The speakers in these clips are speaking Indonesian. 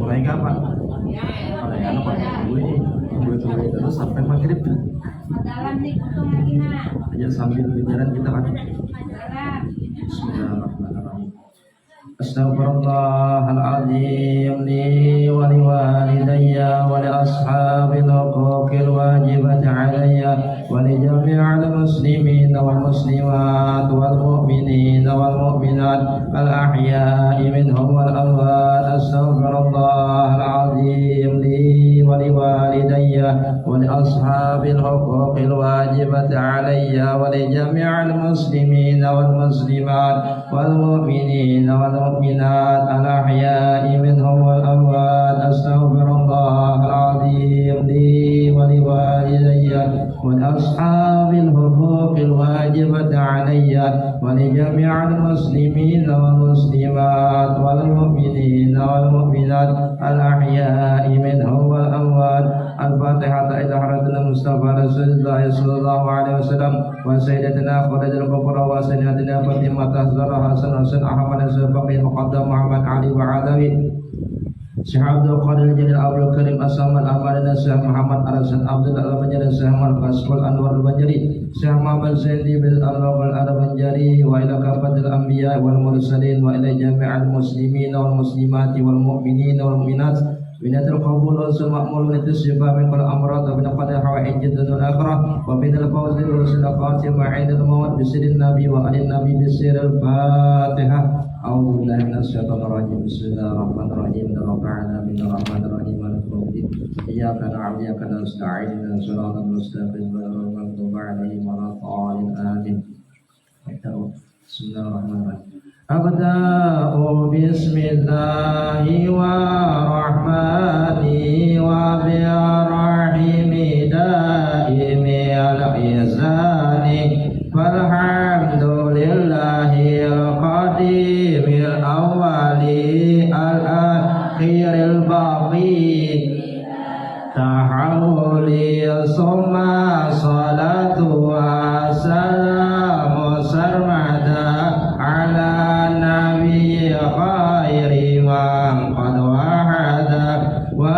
Mulai kapan? Mulai anak pakai gue terus sampai maghrib. Aja sambil berjalan kita kan. Bismillahirrahmanirrahim. Astaghfirullahaladzim li wa liwalidayya wa li ashabil huquqil wajibati alayya wa li jami'il muslimin wal muslimat wal mu'minin wal mu'minat al ahya'i minhum wal amwat. Astaghfirullahaladzim li wa liwalidayya wa li ashabil huquqil wajibati alayya wa li jami'il muslimin wal muslimat wal mu'minin wal المؤمنات الأحياء منهم والأموات. أستغفر الله العظيم لي ولوالدي ولأصحاب الحقوق الواجبة علي ولجميع المسلمين والمسلمات والمؤمنين والمؤمنات الأحياء منهم والأموات. الفاتحة إلى حضرة المصطفى رسول الله صلى الله عليه وسلم وسيدتنا خديجة الكبرى وسيدتنا فاطمة الزهراء حسن أحمد الزبقي مقدم محمد علي وعلوي Syekh Abdul Qadir Jalil Abdul Karim As-Samad Ahmadina Syekh Muhammad Al-Hasan Abdul Al-Banjari Syekh Muhammad Fasful Anwar Al-Banjari Syekh Muhammad Zaidi bin Al-Awwal Al-Banjari wa ila kafatil anbiya wal mursalin wa ila jami'al muslimin wal muslimati wal mu'minin wal mu'minat binatul qabul wal ma'mul wa tisyifa min kulli amrad wa binaqad hawaij dunya akhirah wa binal fawzi wal sadaqati ma'idul mawt bisidin nabi wa alin nabi bisiril fatihah. A'udzu billahi minasyaitonir rajim. Bismillahirrahmanirrahim. Rabbana bismillahirrahmanirrahim. Maliki iyyaka na'budu wa iyyaka nasta'in. Shiratal mustaqim ghairil maghdubi 'alaihim waladdallin. Amin. Bismillahirrahmanirrahim. Abda'u bismillahi wa rahmani wa birrahimi daimi al-izani walhamdulillahi al-qadimil awwali al-akhiril baqi tahawuli summa salatu wa salamu sarmada ala nabi khairi man qad wahada wa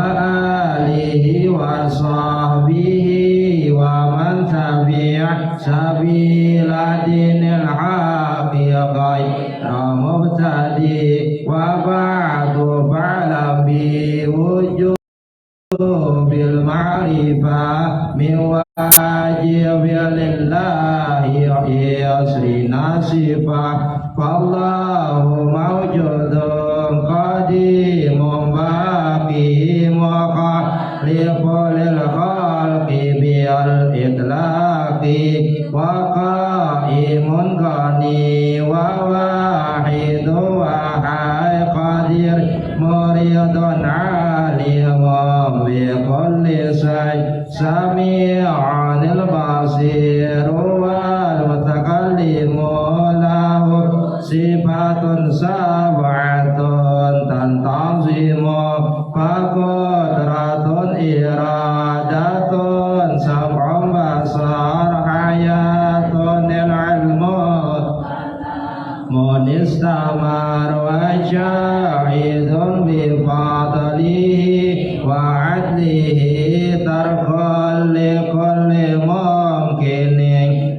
alihi wa sahbihi wa man tabi'a sabila dinil haqqi ghayra mubtadi wa ba'du fa'lam bi wujud bil ma'rifah min wajib lillahi yasri nasifah wallahu mawjudun qadimun baqi muqalliful khalqi bil itlaqi wa qaimun ghani wa wahidu wa qadir muridun alimun bi kulli shay sami'anil basir wal mutakallimu lahu sifatun sab'atun tantazimu faqudratun iradatun sab'un basar hayatun ilmu munistamar wa syahidun bi fadlihi wa adlihi tarqal li kulli mumkinin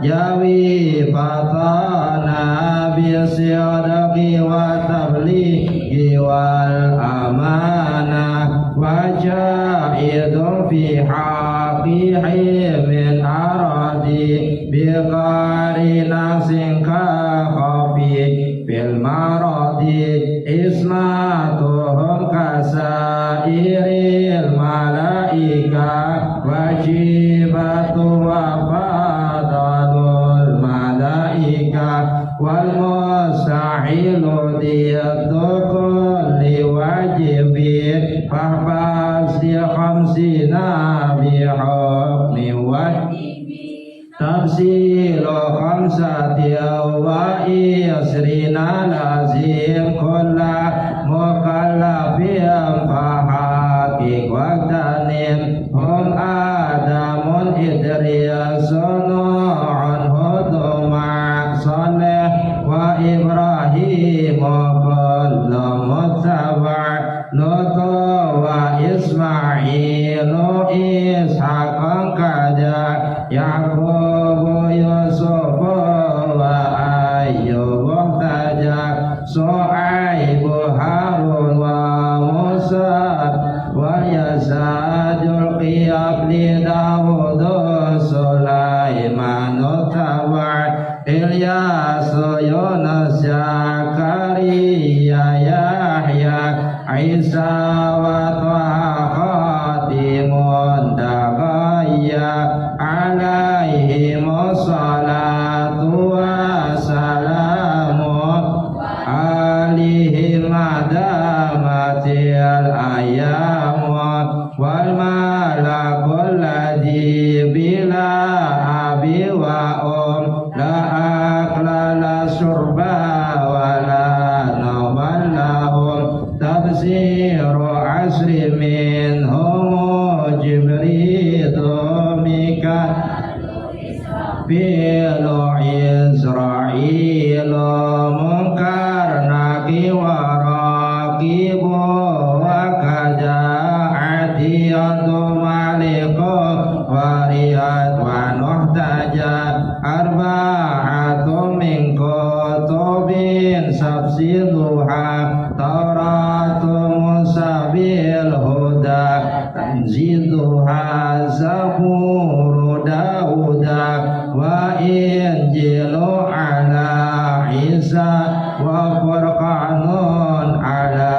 jawi fatana bisidqi wa tablighi wal amanah wa jahidun fi haqqihi min aradi biqari nasin ka khafi fil maradi ismatuhum kasairil malaika wajibatu wa fadalul malaika wal mustahilu diyadukul liwajibin fahfasi khamsina bihukmi tafsilu khamsati wa isrina lazim kulla mukallafin fahaqik waqtanim hum adamun idriyasun nu'un huduma salih wa ibrahim kullu muttaba' lutu wa isma'ilu ishaqan kada Yaqub Yusuf wa Ayyub taja Su'aib Harun wa Musa wa Yasadul Qiyab li Dawud Sulaiman tawa Ilyas Yunus Zakaria Yahya Isa wa Taha Khatimun Dagaya alaihim salatu wassalamu alihim adamatil ayam wal malakul ladhi bila abi wa la akla la surba wa la nawman lahum tafsiru asri minhum jibrilu Bilu Isra'ilu munkar naki warakibu wa kaja'ati adu maliku wariyat wa nuhtaja arba'atu min kutubin sabsiduha tauratu musabil huda tanziduha zaburu dauda wa injilu ala Isa wa furqanun ala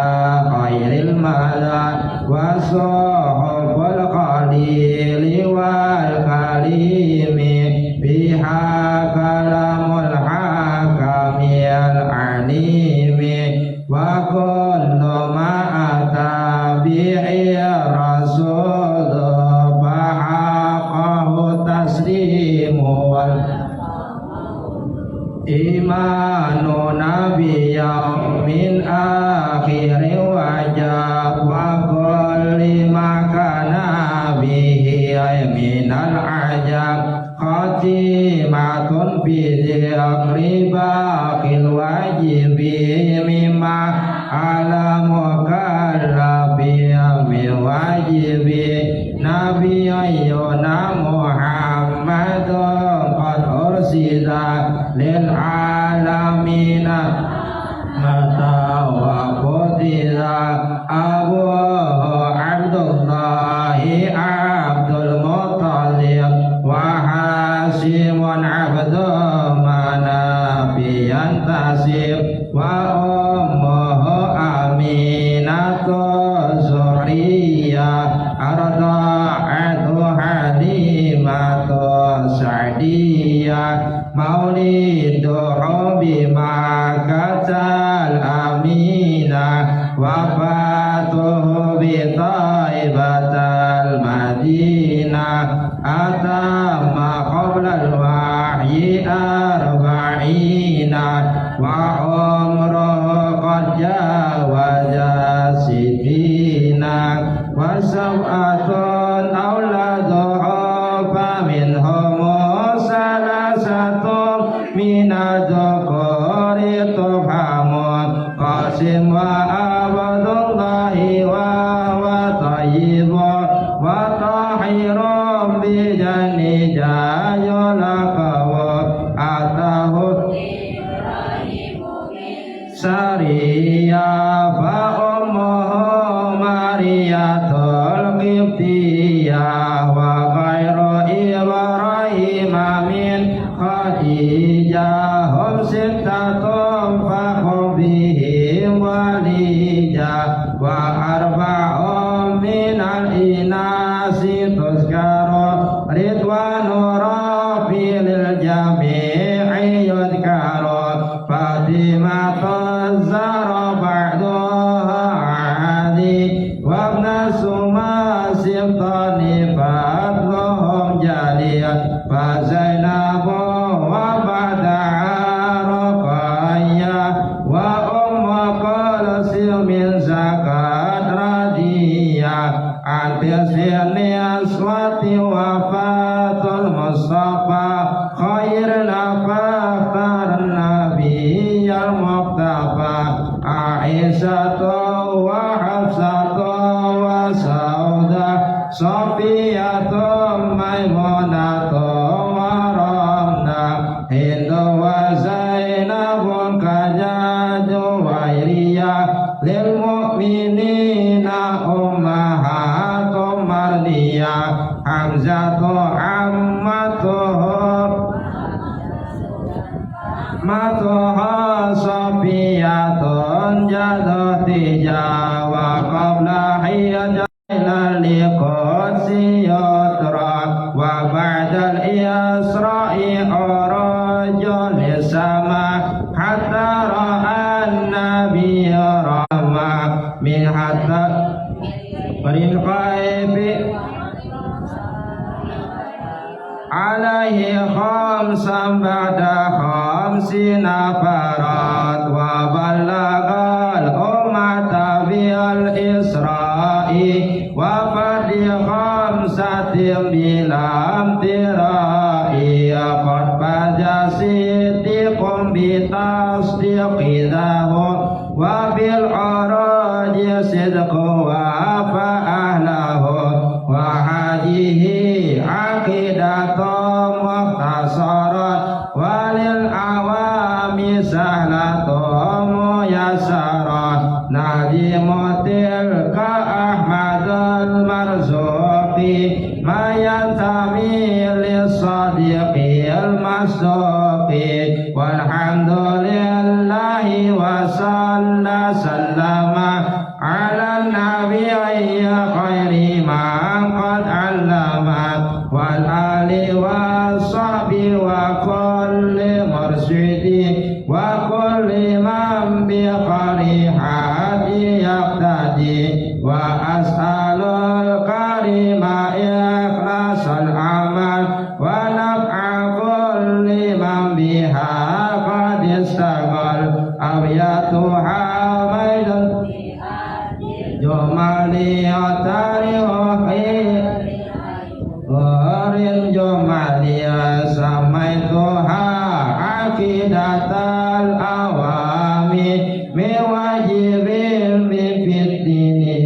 khairil mala wa suhuful qalili wal kalimi biha kalamul hakamil alimi wa kullu ma ata bi'i rasul fahaqahu taslimu wal imanu nabiyya min akhiri wajab wa kulli makana bihi minal ajab khatimatun bi dhikri baqil wajibi mimma ala mukallabi min wajibi nabiyyuna Muhammadun qad ursila lil alamina mata wa qudira Abu Abdullahi Abdul Muttalib wa Hasimun Abdul Manafiyan tasib wa ummuhu Aminatu Zuriyah arda'atu Halimatu Sa'diyah mauliduhu bimakatal aminah wafatuhu bitaibatal madinah atamma qablal wahyi arba'ina wa umruhu qad jawaza sitina wa sab'atun awladuhu faminhum salasatun minadzukuri tufhamun qasim wa abdullahi wa tayyibun wa tahirun bijani jayulakawa القبطية وغير إبراهيم من خديجة هم ستة فهم فيهم وليجة وأربع من الإناث تذكر رضوان ربي للجميع يذكر فاطمة الزهراء بعدها عادي وابن سما سلطان فضلهم جالية فزينب وبعدها رقية وأم كلثوم زكاة ردية عن بسر أصوات وفاة المصطفى خير فاختار النبي المقتفى عائشة وحفصة وسودة صفية ميمونة ورملة هند وزينب كجاد ويريا للمؤمنين أمهات مرضية حمزة عمته ماتها صفية جدتها وقبل حية للقدس يترك وبعد الإسراء عرج للسماء حتى رأى النبي رحمة من حتى فريقين عليه خمسا بعد 50 فرات وبلغ الأمة بالإسراء وفرد 5 بلا امتراء قد بدا صديق بتصديق ذاه وبالعراج صدق وفى أهله وهذه عقيدة مختصرة وللعوام سهلة ميسرة نظيم تلك أحمد المرزوق ما ينتمي للصديق المصدوق والحمد لله وصلى سلم على النبي خير من قد علم والآل والصحب وكل مرشد وكل من بقريحة يقتدي وأسأل الكريم إخلاص العمل ونفع كل من بها قد اشتغل أبياتها ميل جمالي تاريخي غير الجمالي سميتها عقيدة الأوام من واجب في الدين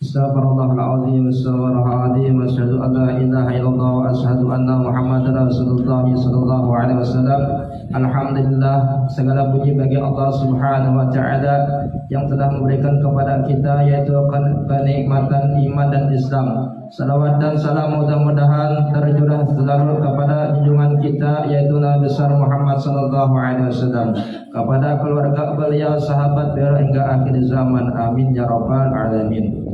Astagfirullahal azim, astagfirullahaladzim, asyhadu an la ilaha illallah wa asyhadu anna Muhammadar Rasulullah sallallahu alaihi wasallam. Alhamdulillah, segala puji bagi Allah Subhanahu wa taala yang telah memberikan kepada kita yaitu kenikmatan iman dan Islam. Salawat dan salam mudah-mudahan tercurah selalu kepada junjungan kita yaitu Nabi besar Muhammad sallallahu alaihi wasallam, kepada keluarga beliau, sahabat beliau hingga akhir zaman. Amin ya rabbal alamin.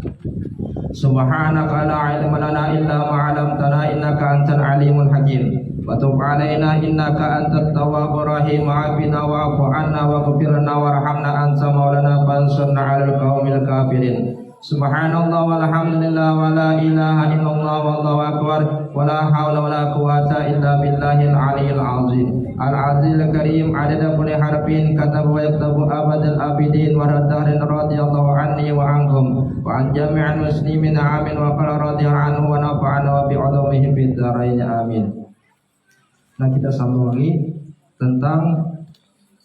Subhanaka la ilma lana illa ma 'allamtana innaka antal alimul hakim. Wa tub 'alaina innaka antat tawwabur rahim. Afina wa'fu 'anna waghfir lana warhamna anta maulana fansurna 'alal qaumil kafirin. Subhanallah walhamdulillah wa la ilaha illallah wallahu akbar wa la hawla wa la quwata illa billahil aliyyil azim. Al-azizil karim adada kulli harfin katabu wa yaktabu abadal abidin wa raddarin radiyallahu anni wa ankum wa an jami'al muslimin amin wa qala radiyallahu anhu wa nafa'ana wa bi'ulumihi fid dharain amin. Nah, kita sambung lagi tentang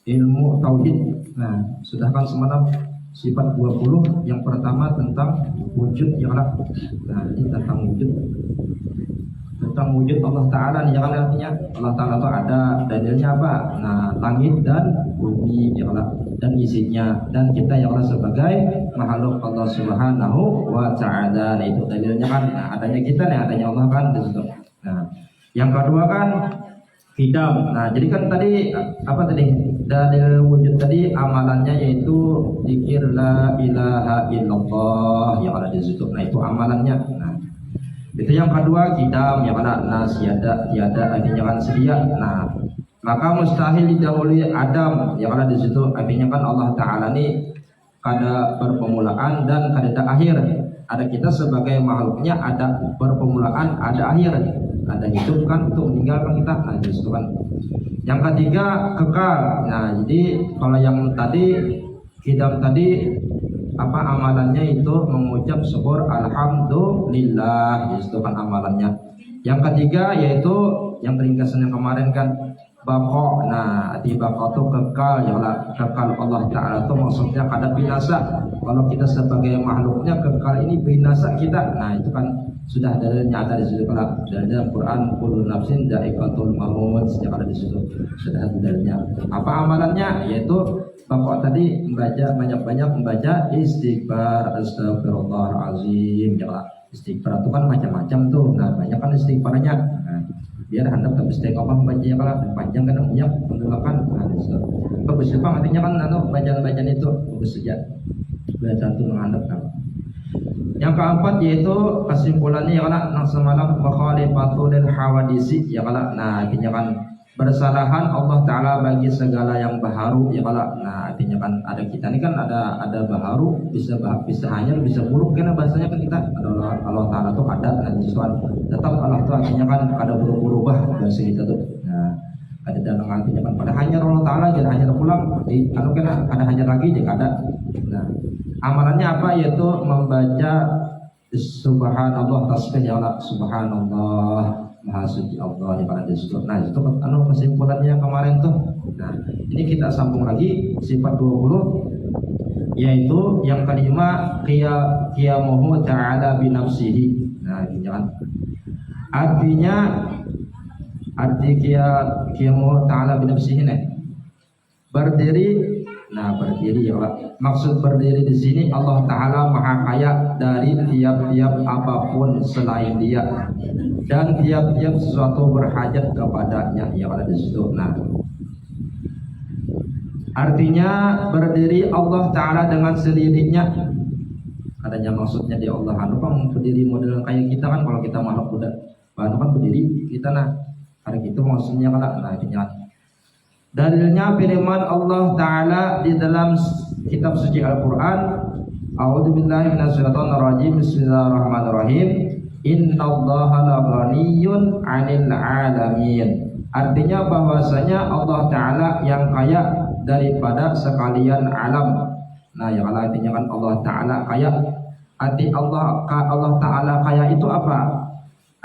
ilmu tauhid. Nah, sudah kan semalam sifat 20, yang pertama tentang wujud ya Allah. Nah, ini tentang wujud. Tentang wujud Allah Ta'ala, yang artinya Allah Ta'ala itu ada, dalilnya apa? Nah, langit dan bumi ya Allah dan isinya, dan kita ya Allah sebagai makhluk Allah Subhanahu wa taala. Nah, itu dalilnya kan adanya kita nih, adanya Allah kan di situ. Nah, yang kedua kan hidam. Nah, jadi kan tadi apa tadi? Dalil wujud tadi amalannya yaitu zikir la ilaha illallah yang ada di situ. Nah, itu amalannya. Nah, itu yang kedua hidam yang ada nasiada tiada artinya kan sedia. Nah, maka mustahil didahului Adam yang ada di situ. Artinya kan Allah Taala ini kada permulaan dan kada akhir. Ada kita sebagai makhluknya ada permulaan, ada akhir. Ada hidup kan untuk meninggalkan kita. Nah, itu kan. Yang ketiga kekal. Nah, jadi kalau yang tadi hidam tadi apa amalannya itu mengucap syukur alhamdulillah, itu kan amalannya. Yang ketiga yaitu yang ringkasan yang kemarin kan bako. Nah, di bako itu kekal ya Allah, kekal Allah Taala itu maksudnya kada binasa. Kalau kita sebagai makhluknya kekal ini binasa kita. Nah, itu kan sudah dalilnya ada di situ. Kalau dalam Quran kullu nafsin dha'iqatul maut sejak ada di situ sudah ada dalilnya. Apa amalannya? Yaitu bako tadi banyak membaca istighfar, astagfirullahalazim ya Allah. Istighfar itu kan macam-macam tuh. Nah, banyak kan istighfarnya. Nah, biar handap tapi istiqomah baca kalau panjang kan banyak mendoakan. Nah, itu bagus juga artinya kan bacaan-bacaan itu bagus saja. Bacaan itu menghandap kan. Yang keempat yaitu kesimpulannya ya kalau nang semalam mukhalifatul hawadisi ya kalau. Nah, artinya kan bersalahan Allah Taala bagi segala yang baharu ya kalau. Nah, artinya kan ada kita ini kan ada baharu, bisa hanya bisa buruk karena bahasanya kan kita Allah Taala tuh ada dan sesuatu tetap Allah tuh artinya kan ada berubah dan kita tuh. Nah, ada dalam artinya kan pada hanya Allah Taala jangan hanya pulang di kalau kan ada hanya lagi jika ada. Nah, amalannya apa? Yaitu membaca subhanallah, tasbih ya Allah, subhanallah Maha suci Allah yang pada disebut. Nah, itu kesimpulannya kemarin tuh. Nah, ini kita sambung lagi sifat 20 yaitu yang kelima qiyamuhu ta'ala bi nafsihi. Nah, ini kan arti qiyamuhu ta'ala bi nafsihi nih. Berdiri. Nah, berdiri ya Allah. Maksud berdiri di sini Allah Taala Maha Kaya dari tiap-tiap apapun selain Dia dan tiap-tiap sesuatu berhajat kepadanya yang ada di situ. Nah, artinya berdiri Allah Taala dengan sendirinya. Adanya maksudnya di Allah anu kan berdiri model kayak kita kan kalau kita makhluk kuda. Anu kan berdiri kita nah. Karena gitu maksudnya kalau nah artinya dalilnya firman Allah Ta'ala di dalam kitab suci Al-Quran. A'udzubillahi minasyaitonirrajim. Bismillahirrahmanirrahim. Innallaha laghaniyun 'anil 'alamin. Artinya bahwasanya Allah Ta'ala yang kaya daripada sekalian alam. Nah, yang artinya kan Allah Ta'ala kaya. Arti Allah Ta'ala kaya itu apa?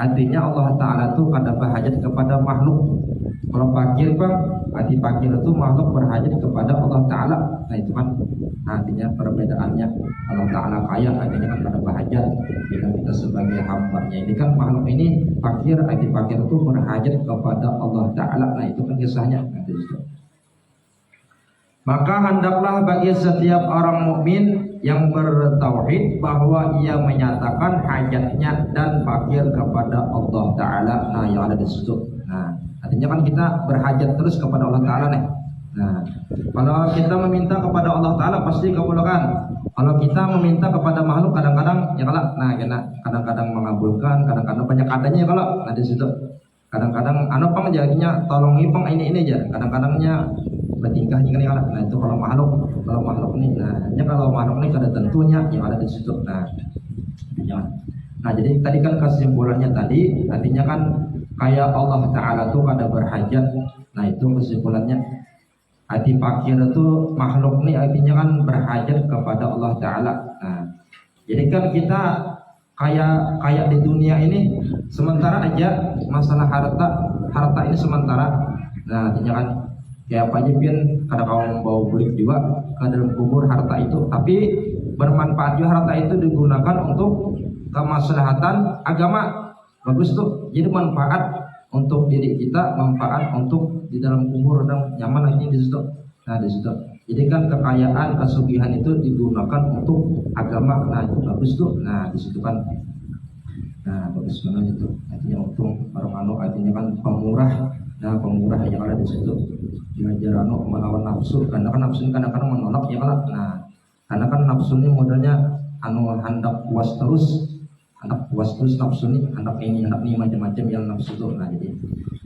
Artinya Allah Ta'ala itu kada berhajat kepada makhluk. Kalau fakir bang, arti fakir itu makhluk berhajat kepada Allah Ta'ala. Nah, itu kan artinya perbedaannya. Allah Ta'ala kaya, artinya kan kada berhajat. Bila kita sebagai hambanya ini kan makhluk ini fakir, arti fakir itu berhajat kepada Allah Ta'ala. Nah, itu kan kisahnya. Maka hendaklah bagi setiap orang mukmin yang bertauhid bahwa ia menyatakan hajatnya dan fakir kepada Allah Ta'ala. Nah, yang ada di situ. Nah, artinya kan kita berhajat terus kepada Allah Ta'ala nih. Nah, kalau kita meminta kepada Allah Ta'ala pasti kabulkan. Kalau kita meminta kepada makhluk kadang-kadang ya kalau, nah kadang-kadang mengabulkan, kadang-kadang banyak adanya kalau nah di situ. Kadang-kadang pang jadinya tolongi pang ini aja. Kadang-kadangnya bertingkah ini kalau nah itu kalau makhluk ini. Nah, kalau makhluk ini ada tentunya yang ada di situ. Nah, jangan. Nah, jadi tadi kan kesimpulannya tadi artinya kan kayak Allah Ta'ala tuh kada berhajat. Nah, itu kesimpulannya. Arti fakir itu makhluk nih artinya kan berhajat kepada Allah Ta'ala. Nah, jadi kan kita kayak di dunia ini sementara aja masalah harta ini sementara. Nah, artinya kan kayak apa aja pian kada kaum bawa bulik juga ke dalam kubur harta itu, tapi bermanfaat juga harta itu digunakan untuk kemaslahatan agama. Bagus tuh, jadi manfaat untuk diri kita, manfaat untuk di dalam kubur dan nyaman lagi di situ. Nah di situ. Jadi kan kekayaan, kesugihan itu digunakan untuk agama. Nah itu bagus tuh. Nah di situ kan. Nah bagus banget itu. Artinya untung orang artinya kan pemurah. Nah pemurah yang ada di situ. Belajar melawan nafsu. Karena kan nafsu ini kadang-kadang menolak ya kan. Nah karena kan nafsu ini modelnya hendak puas terus. Hendak puas terus nafsu ini, hendak ini macam-macam yang nafsu itu. Nah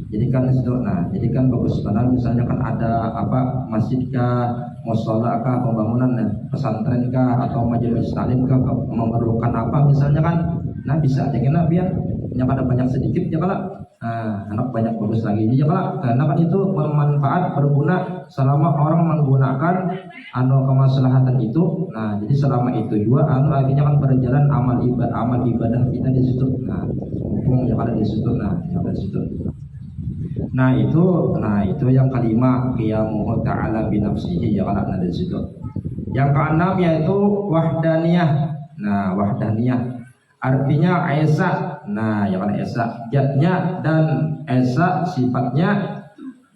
jadi kan itu. Nah jadi kan bagus banget. Misalnya kan ada apa masjid kah, mushola kah, pembangunan pesantren kah, atau majelis taklim kah, memerlukan apa misalnya kan. Nah bisa aja kena biar yang ada banyak sedikit ya kalau anak banyak bagus lagi ya kalau karena kan itu bermanfaat berguna selama orang menggunakan kemaslahatan itu. Nah jadi selama itu juga akhirnya kan berjalan amal ibadah kita di situ. Nah mumpung yang ada di situ. Nah yang ada di situ. Nah itu yang kelima, qiyamuhu ta'ala bi nafsihi ya kalau ada di situ. Yang keenam yaitu wahdaniyah. Nah wahdaniyah artinya esa. Nah ya kan esa zatnya dan esa sifatnya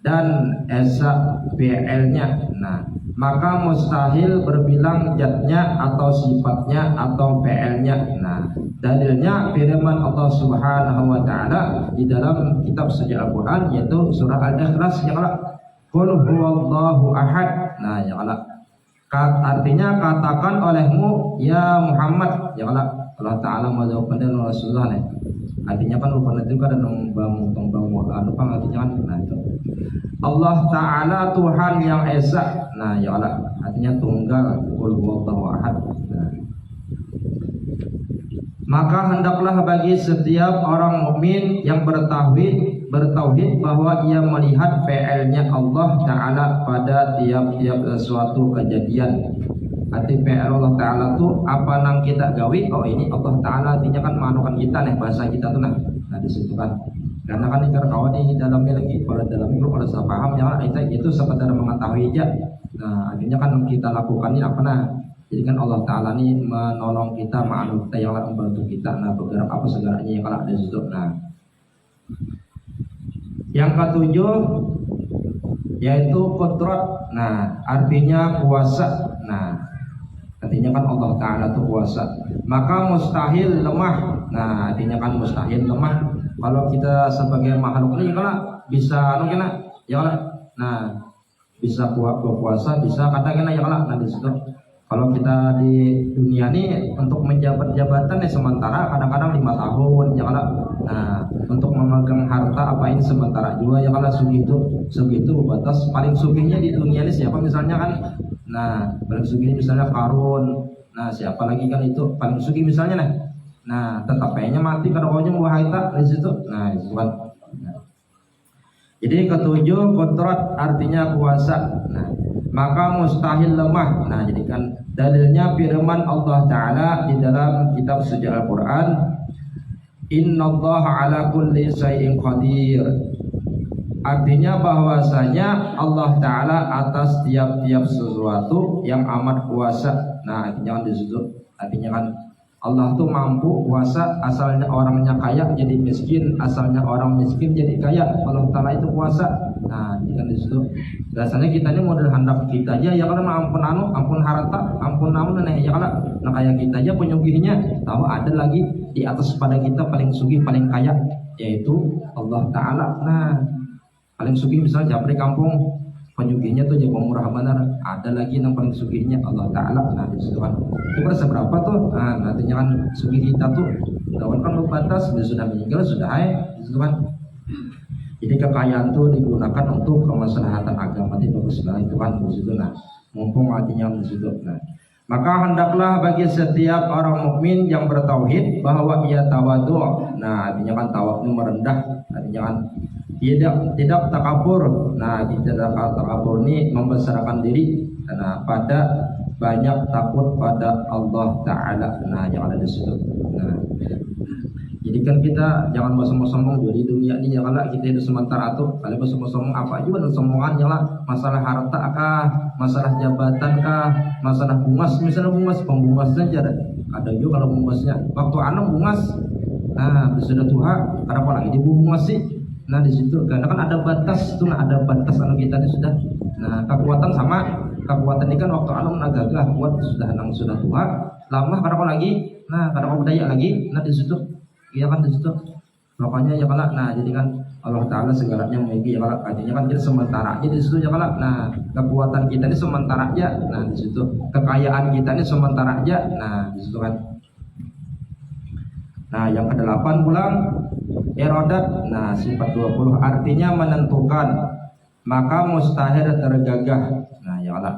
dan esa fi'ilnya. Nah maka mustahil berbilang zatnya atau sifatnya atau fi'ilnya. Nah dalilnya firman Allah Subhanahu wa taala di dalam kitab suci Al-Qur'an yaitu surah Al-Ikhlas ya Allah. Qul huwallahu ahad. Nah ya Allah. Artinya katakan olehmu ya Muhammad ya Allah. Allah Ta'ala menjawab pada Rasulullah nih. Artinya kan lupa itu kan bangun artinya kan nah itu. Allah Ta'ala Tuhan yang esa. Nah ya Allah artinya tunggal. Qul huwallahu ahad. Nah. Maka hendaklah bagi setiap orang mukmin yang bertauhid bahwa ia melihat fi'ilnya Allah Ta'ala pada tiap-tiap suatu kejadian. Arti fi'il Allah Ta'ala tuh apa nang kita gawe, oh ini Allah Ta'ala artinya kan manukan kita nih bahasa kita tuh nah di situ kan. Karena kan ikan kawan di dalamnya lagi kalau dalamnya lu kalau saya paham ya itu sekedar mengetahui aja. Nah artinya kan kita lakukan ini apa nah. Jadi kan Allah Ta'ala ini menolong kita, ma'anu kita yang membantu kita. Nah bergerak apa segalanya yang kalau ada di situ. Nah yang ketujuh yaitu qudrat. Nah artinya kuasa. Nah artinya kan Allah Ta'ala itu kuasa. Maka mustahil lemah. Nah artinya kan mustahil lemah. Kalau kita sebagai makhluk ini kalau bisa ya kalau nah bisa kuasa bisa katakanlah ya kalau nah di situ. Kalau kita di dunia ini untuk menjabat jabatan sementara kadang-kadang 5 tahun ya kalau nah untuk memegang harta apa ini sementara juga ya kalau segitu batas paling sugihnya di dunia ini siapa misalnya kan. Nah paling sugih misalnya Qarun. Nah siapa lagi kan itu paling sugih misalnya nah tetap kayaknya mati karena orangnya mau harta di situ. Nah itu kan. Nah. Jadi ketujuh qudrat artinya kuasa. Nah maka mustahil lemah. Nah jadi kan dalilnya firman Allah Ta'ala di dalam kitab suci Al-Quran, Innallaha ala kulli syai'in qadir. Artinya bahwasanya Allah Ta'ala atas tiap-tiap sesuatu yang amat kuasa. Nah artinya kan disitu. Artinya kan Allah tuh mampu kuasa, asalnya orangnya kaya jadi miskin, asalnya orang miskin jadi kaya. Allah Ta'ala itu kuasa. Nah ini kan disitu. Biasanya kita ini model handap kita aja ya kalau ampun harta, ampun nenek ya kalau nah kayak kita aja penyugihnya. Tahu ada lagi di atas pada kita paling sugih paling kaya yaitu Allah Ta'ala. Nah paling sugih misalnya japri kampung penyugihnya tuh jadi pemurah benar. Ada lagi yang paling sugihnya Allah Ta'ala. Nah disitu kan itu seberapa tuh. Nah nantinya kan sugih kita tuh daun kan batas dia sudah meninggal sudah disitu kan. Jadi kekayaan itu digunakan untuk kemaslahatan agama itu bagus banget itu kan di situ. Nah mumpung artinya di situ. Nah maka hendaklah bagi setiap orang mukmin yang bertauhid bahwa ia tawadhu. Nah artinya kan tawadhu merendah. Artinya kan tidak takabur. Nah tidak takabur ini membesarkan diri karena pada banyak takut pada Allah Ta'ala. Nah yang ada di situ. Nah jadi kan kita jangan sombong-sombong di dunia ini ya kalau kita hidup sementara tuh kalau sombong-sombong apa aja sombongan ya lah masalah harta kah, masalah jabatan kah, masalah bungas misalnya bungas pembungas saja ada juga kalau bungasnya waktu anak bungas nah sudah tua kenapa lagi dibungas sih. Nah di situ karena kan ada batas tuh ada batas kalau kita ini sudah Nah, kekuatan sama kekuatan ini kan waktu alam agak kuat sudah tua, lama karena kau lagi, nah karena kau budaya lagi, nah di situ, iya kan di situ, makanya ya kalau, nah jadi kan Allah Taala segalanya memiliki ya kalau, artinya kan kita sementara aja di situ ya kalau, nah kekuatan kita ini sementara aja, nah di situ, kekayaan kita ini sementara aja, nah di situ kan. Nah yang ke-8 pulang irodat, nah sifat 20 artinya menentukan, maka mustahil tergagah. Nah ya Allah.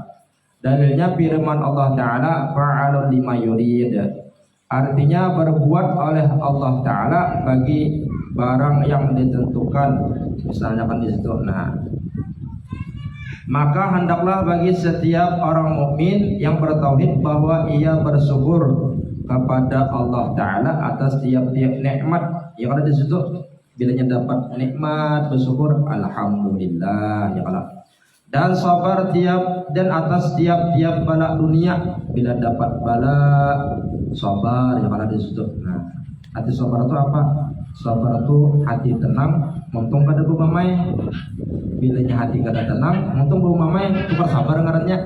Dalilnya firman Allah Ta'ala fa'alun lima yurid. Artinya berbuat oleh Allah Ta'ala bagi barang yang ditentukan. Misalnya kan di situ. Nah, maka hendaklah bagi setiap orang mukmin yang bertauhid bahwa ia bersyukur kepada Allah Ta'ala atas tiap-tiap nikmat yang ada di situ. Bilanya dapat nikmat bersyukur alhamdulillah ya Allah. Dan sabar dan atas tiap-tiap bala dunia, bila dapat bala sabar ya Allah di situ. Nah, hati sabar itu apa? Sabar itu hati tenang, untung kada mamai. Bilanya hati kada tenang, untung mamai itu sabar ngarannya.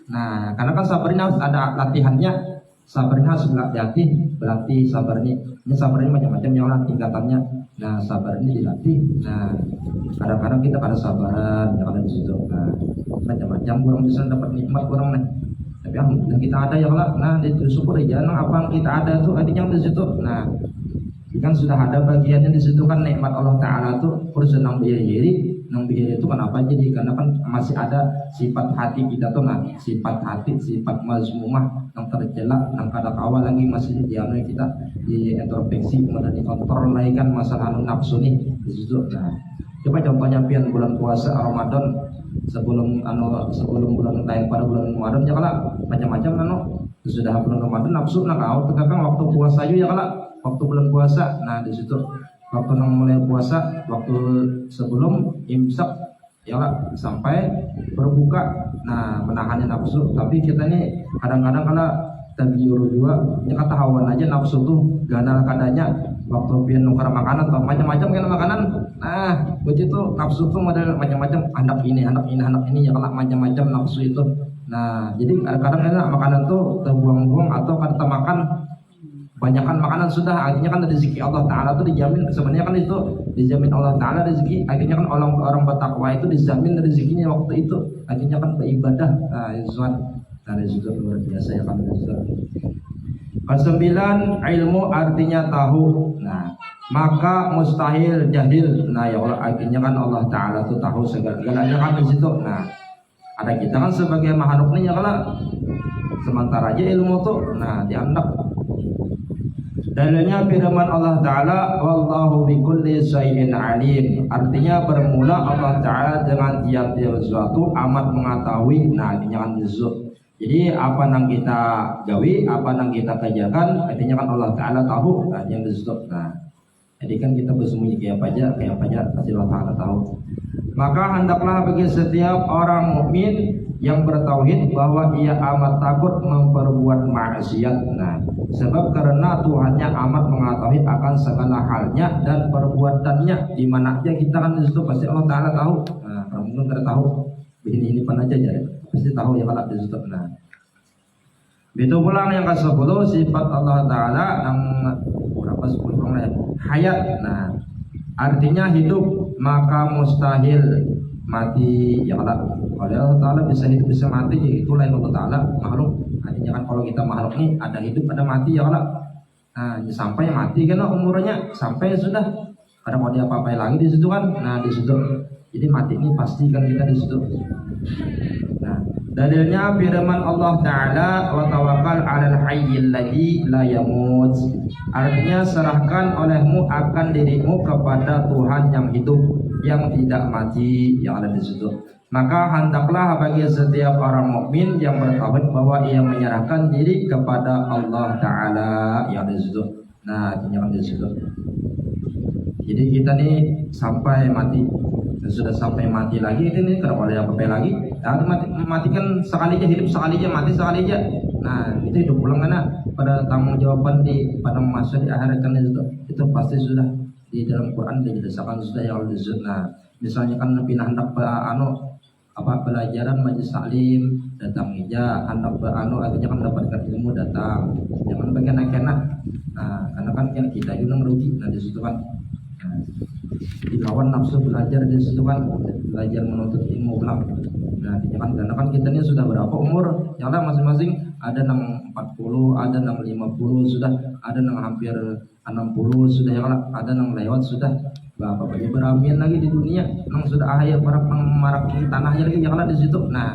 Nah, karena kan sabar ini harus ada latihannya. Sabarnya harus berlatih sabarnya. Ini sabarnya macam-macam yang lah tingkatannya. Nah, sabar ini dilatih. Nah, kadang-kadang kita kada sabaran, ya kada di situ. Nah, macam-macam kurang bisa dapat nikmat kurang nih. Tapi alhamdulillah kita ada ya Allah. Nah, disyukur aja. Nah, apa yang kita ada itu artinya di situ. Nah, kan sudah ada bagiannya di situ kan nikmat Allah Taala tuh harus senang berdiri. Nang bihir itu kenapa? Jadi karena kan masih ada sifat hati kita tuh, nah sifat hati, sifat mazmumah yang tercela, yang kada kawal lagi masih dianu kita di introspeksi, kemudian dikontrol lagi kan masalah nafsu nih di situ. Nah, coba contohnya pian bulan puasa Ramadan sebelum bulan lain pada bulan Ramadan ya kala macam-macam sudah bulan Ramadan nafsu nak kau tegang waktu puasa ya kala waktu bulan puasa. Nah di situ waktu mulai puasa, waktu sebelum imsak ya lah, sampai berbuka, nah menahannya nafsu. Tapi kita ini kadang-kadang kalau tergiur juga, ya kata hawan aja nafsu tuh ganal kadanya. Waktu pian nukar makanan atau macam-macam kan makanan, nah begitu nafsu tuh model macam-macam, anak ini ya kalau macam-macam nafsu itu. Nah jadi kadang-kadang makanan tuh terbuang-buang atau kata makan banyakkan makanan sudah, akhirnya kan rezeki Allah Ta'ala itu dijamin. Sebenarnya kan itu dijamin Allah Ta'ala rezeki, akhirnya kan orang bertakwa itu dijamin rezekinya waktu itu, akhirnya kan beribadah. Nah itu dari situ luar biasa ya kan. Ke-9 ilmu artinya tahu. Nah maka mustahil jahil. Nah ya Allah, akhirnya kan Allah Ta'ala itu tahu segala-galanya kan di situ. Nah ada kita kan sebagai makhluk nih ya kalau sementara aja ilmu tuh, nah dianggap. Dalilnya firman Allah Ta'ala wallahu bikulli syai'in alim. Artinya bermula Allah Ta'ala dengan tiap-tiap sesuatu amat mengetahui. Nah artinya kan disebut. Jadi apa yang kita gawi, apa yang kita kerjakan, artinya kan Allah Ta'ala tahu. Nah yang disebut. Nah jadi kan kita bersembunyi kayak apa aja pasti Allah Ta'ala tahu. Maka hendaklah bagi setiap orang mukmin yang bertauhid bahwa ia amat takut memperbuat maksiat. Nah, sebab karena Tuhannya amat mengetahui akan segala halnya dan perbuatannya. Di mana aja kita kan di situ pasti Allah Taala tahu. Nah, kalau mungkin tidak tahu begini pun aja jadi pasti tahu ya kalau di situ. Nah, itu pulang yang ke-10 sifat Allah Taala yang berapa 10 ya? Hayat. Nah, artinya hidup, maka mustahil mati ya kalau Allah Ta'ala bisa hidup bisa mati, itulah yang Allah Ta'ala makhluk. Artinya kan kalau kita makhluk nih ada hidup ada mati ya Allah. Nah sampai mati kan umurnya sampai sudah, kadang mau dia apa-apain lagi di situ kan. Nah di situ jadi mati ini pasti kan kita di situ. Nah dalilnya firman Allah Ta'ala wa tawakkal 'alal hayyil ladzi la yamut. Artinya serahkan olehmu akan dirimu kepada Tuhan yang hidup, yang tidak mati, yang ada di situ. Maka hendaklah bagi setiap orang mukmin yang bertauhid bahwa ia menyerahkan diri kepada Allah Ta'ala yang di situ. Nah, yang di situ. Jadi kita nih sampai mati, sudah sampai mati lagi ini kalau ada apa-apa lagi. Nah, mati kan sekali aja, hidup sekali aja, mati sekali aja. Nah, itu hidup pulang karena pada tanggung jawaban pada masa di akhirat kan itu pasti sudah di dalam Quran dijelaskan sudah yang di situ. Nah, misalnya kan pindah hendak pelajaran majelis taklim datang aja, artinya kan dapatkan ilmu datang, jangan enak-enak. Nah, karena kan kita itu merugi, nah di situ kan dilawan nafsu belajar, di situ kan belajar menuntut ilmu ulang. Nah, karena kan kita ini sudah berapa umur, yang lah masing-masing ada yang 40, ada yang 50 sudah, ada yang hampir 60 sudah, ya kan ada yang lewat sudah. Bapak bagi beramin lagi di dunia, memang sudah akhir para pemarak tanahnya lagi, janganlah di situ. Nah,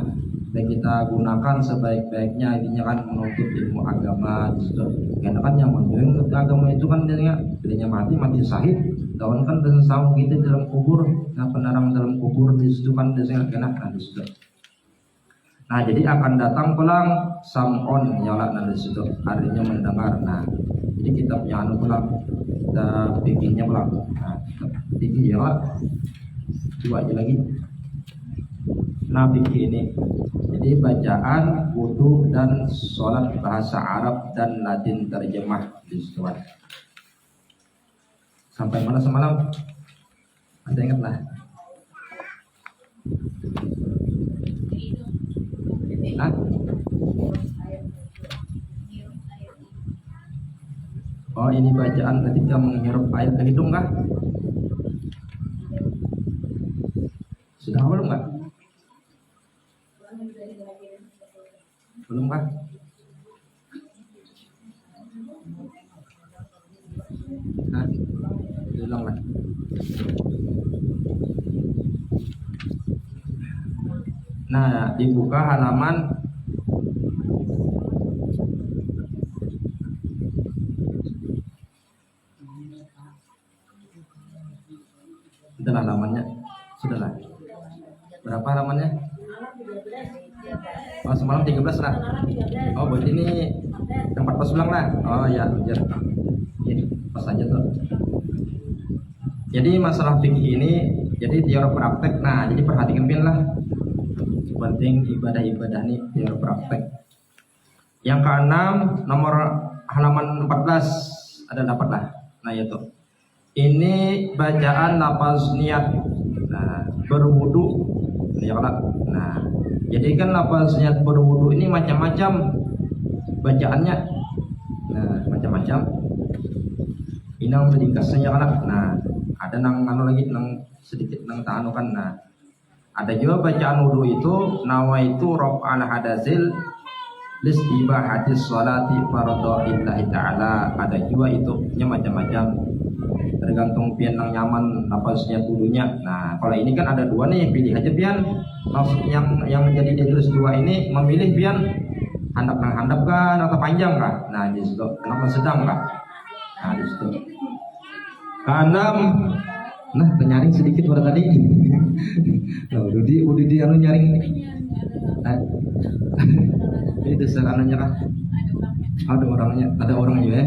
dan kita gunakan sebaik-baiknya, intinya kan menuntut ilmu agama di situ. Karena kan yang menuntut agama itu kan dirinya mati syahid, daun kan dan sama kita dalam kubur, nah penerang dalam kubur di situ kan biasanya kena di situ. Nah, jadi akan datang pulang sam'on nyala di situ, artinya mendengar. Nah, jadi kita punya pulang, kita bikinnya pulang. Nah, fikih ya, coba aja lagi. Nah, fikih ini jadi bacaan, wudu dan sholat bahasa Arab dan Latin terjemah di situ. Sampai mana semalam? Ada ingat lah. Hah? Oh, ini bacaan ketika menghirup air ke hidung kah? Sudah belum kah? Belum kah? Nah, ulang lah. Nah, dibuka halaman sudah halamannya, sudahlah. Berapa halamannya? Oh, semalam 13 lah. Oh, berarti ini yang 14 ulang lah. Oh ya, benar. Ini pas aja tuh. Jadi masalah fikih ini, jadi teori praktek. Nah, jadi perhatikan bien lah. Penting ibadah-ibadah nih teori praktek. Yang keenam nomor halaman 14 ada dapat lah. Nah, itu. Ini bacaan lafaz niat. Nah, berwudu. Ya kan? Nah, jadi kan lafaz niat berwudu ini macam-macam bacaannya. Nah, macam-macam. Ini yang ringkasnya kan. Nah, ada nang lagi nang sedikit nang tanukan. Nah, ada juga bacaan wudu itu nawaitu raf'al hadasil listibahatis sholati fardhillahi ta'ala. Ada juga itu macam-macam, tergantung pian yang nyaman nafasnya wudunya. Nah, kalau ini kan ada dua nih, pilih aja pian. Yang menjadi ditulis dua ini memilih pian handap kan atau panjang kah? Nah, di situ kenapa sedang kah? Nah, di situ. Keenam, nah penyaring sedikit pada tadi. Nah, udah di anu nyaring. Ini dasar anunya kah? Ada orangnya ya.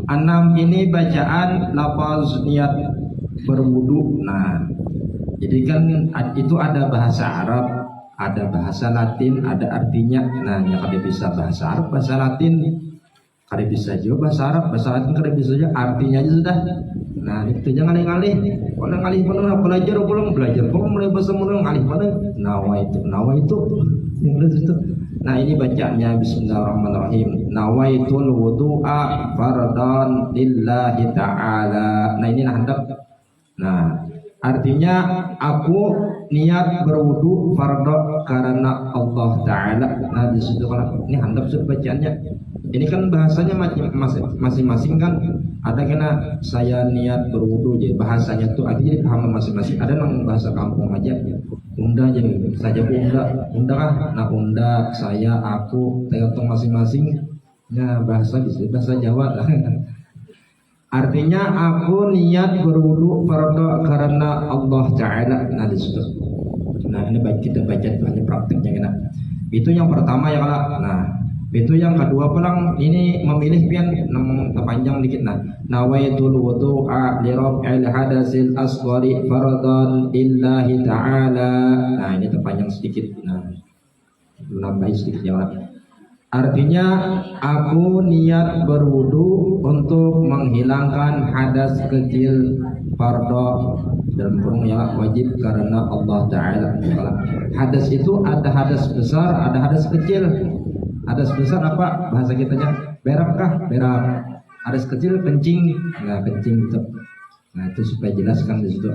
6 ini bacaan lafaz niat berwudu. Nah, jadi kan itu ada bahasa Arab, ada bahasa Latin, ada artinya. Nah, yang kada bisa bahasa Arab, bahasa Latin, kada bisa juga bahasa Arab, bahasa Latin kada bisa juga, artinya aja sudah. Nah, itu jangan ngalih. Kalau ngalih mana belajar mulai bahasa mulai ngalih mana? Nawa itu. Itu. Nah, ini bacaannya bismillahirrahmanirrahim. Nawaitul wudu'a fardan lillahi ta'ala. Nah, ini handap. Nah, artinya aku niat berwudu fardhu karena Allah Ta'ala. Nah, di situ kalau ini handap sudah bacaannya. Ini kan bahasanya masing-masing kan. Ada kena saya niat berwudu, jadi bahasanya tuh artinya paham masing-masing. Ada yang bahasa kampung aja. Unda aja saja unda kah? Nah, unda, saya, aku, tergantung masing-masing. Nah, bahasa gitu, bahasa Jawa lah. Artinya aku niat berwudu fardhu karena Allah Ta'ala. Nah, di situ. Nah, ini kita baca hanya prakteknya kena. Itu yang pertama ya kalau. Nah, itu yang kedua pulang ini memilih pian panjang dikit. Nah, nawaitul wudu'a li raf'il hadasil asghari fardhan lillahi ta'ala. Nah, ini terpanjang sedikit. Nah, nambahin sedikit ya orang. Artinya aku niat berwudu untuk menghilangkan hadas kecil fardhu dalam kurung ya wajib karena Allah Ta'ala. Hadas itu ada hadas besar, ada hadas kecil. Hadas besar apa bahasa kitanya? Berak kah? Berak. Hadas kecil kencing. Nah, kencing itu. Nah, itu supaya jelaskan di situ.